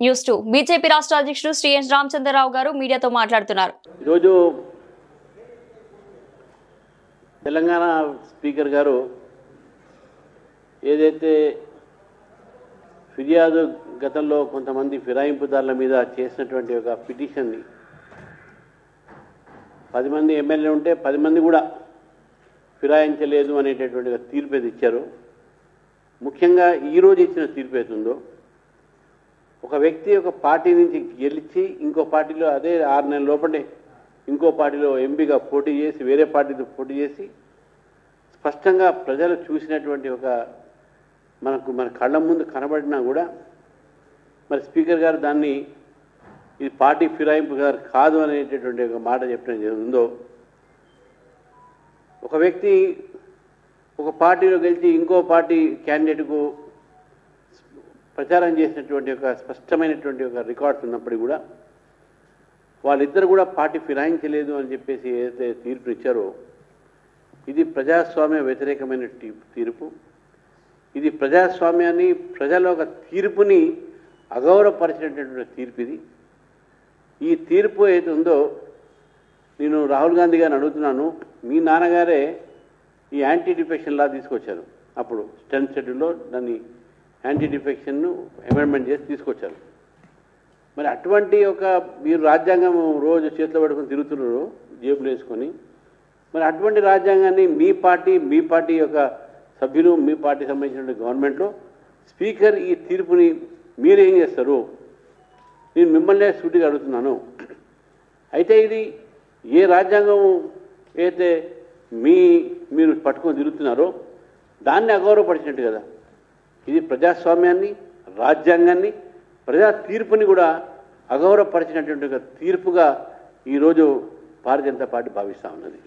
News 2 BJP రాష్ట్ర అధ్యక్షుడు శ్రీ ఎన్ రామచంద్రరావు గారు మీడియాతో మాట్లాడుతున్నారు. ఈరోజు తెలంగాణ స్పీకర్ గారు ఏదైతే ఫిర్యాదు గతంలో కొంతమంది ఫిరాయింపుదారుల మీద చేసినటువంటి ఒక పిటిషన్ని 10 మంది ఎమ్మెల్యేలు ఉంటే 10 మంది కూడా ఫిరాయించలేదు అనేటటువంటి తీర్పు ఏది ఇచ్చారు. ముఖ్యంగా ఈరోజు ఇచ్చిన తీర్పు ఏతుందో ఒక వ్యక్తి ఒక పార్టీ నుంచి గెలిచి ఇంకో పార్టీలో అదే 6 నెలల లోపలే ఇంకో పార్టీలో ఎంపీగా పోటీ చేసి వేరే పార్టీతో పోటీ చేసి స్పష్టంగా ప్రజలు చూసినటువంటి ఒక మన కళ్ళ ముందు కనబడినా కూడా మరి స్పీకర్ గారు దాన్ని ఇది పార్టీ ఫిరాయింపు గారు కాదు అనేటటువంటి ఒక మాట చెప్పడం ఉందో ఒక వ్యక్తి ఒక పార్టీలో గెలిచి ఇంకో పార్టీ క్యాండిడేట్కు ప్రచారం చేసినటువంటి ఒక స్పష్టమైనటువంటి ఒక రికార్డ్స్ ఉన్నప్పటికీ కూడా వాళ్ళిద్దరు కూడా పార్టీ ఫిరాయించలేదు అని చెప్పేసి ఏదైతే తీర్పు ఇచ్చారో ఇది ప్రజాస్వామ్య వ్యతిరేకమైన తీర్పు. ఇది ప్రజాస్వామ్యాన్ని ప్రజల ఒక తీర్పుని అగౌరవపరిచినటువంటి తీర్పు ఇది. ఈ తీర్పు ఏదైతే ఉందో నేను రాహుల్ గాంధీ గారిని అడుగుతున్నాను, మీ నాన్నగారే ఈ యాంటీ డిఫెక్షన్ లా తీసుకొచ్చారు. అప్పుడు 10th షెడ్యూల్లో దాన్ని యాంటీ డిఫెక్షన్ను అమెండ్మెంట్ చేసి తీసుకొచ్చారు. మరి అటువంటి ఒక మీరు రాజ్యాంగం రోజు చేతిలో పట్టుకొని తిరుగుతున్నారు జేబులు వేసుకొని, మరి అటువంటి రాజ్యాంగాన్ని మీ పార్టీ యొక్క సభ్యులు మీ పార్టీ సంబంధించిన గవర్నమెంట్లో స్పీకర్ ఈ తీర్పుని మీరేం చేస్తారు? నేను మిమ్మల్నే సూటిగా అడుగుతున్నాను. అయితే ఇది ఏ రాజ్యాంగం అయితే మీరు పట్టుకొని తిరుగుతున్నారో దాన్ని అగౌరవపరిచినట్టు కదా. ఇది ప్రజాస్వామ్యాన్ని రాజ్యాంగాన్ని ప్రజా తీర్పుని కూడా అగౌరవపరిచినటువంటి ఒక తీర్పుగా ఈరోజు భారతీయ జనతా పార్టీ భావిస్తూ ఉన్నది.